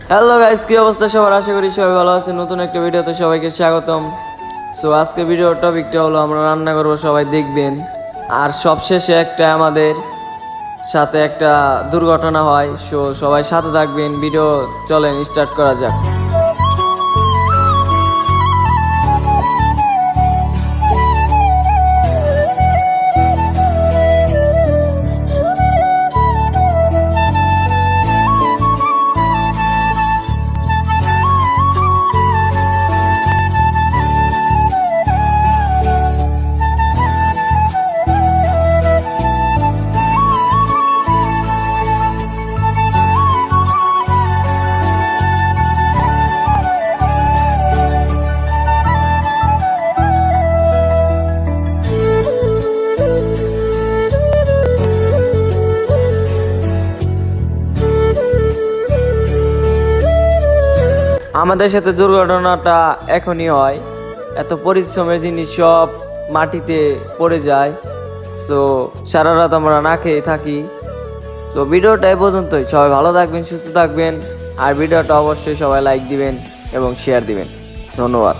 Hello guys, কি অবস্থা সবার? আশা করি সবাই ভালো আছে। নতুন একটা ভিডিওতে সবাইকে স্বাগতম। সো আজকে ভিডিওর টপিকটা হলো আমরা রান্না করব, সবাই দেখবেন। আর সবশেষে আমাদের সাথে একটা দুর্ঘটনা হয়। সো সবাই সাথে থাকবেন। ভিডিও চলেন স্টার্ট করা যাক। আমাদের সাথে দুর্ঘটনাটা এখনই হয়। এত পরিশ্রমের জিনিস সব মাটিতে পড়ে যায়। সো সারা রাত আমরা না খেয়ে থাকি। সো ভিডিওটা এই পর্যন্তই। সবাই ভালো থাকবেন, সুস্থ থাকবেন। আর ভিডিওটা অবশ্যই সবাই লাইক দিবেন এবং শেয়ার দিবেন। ধন্যবাদ।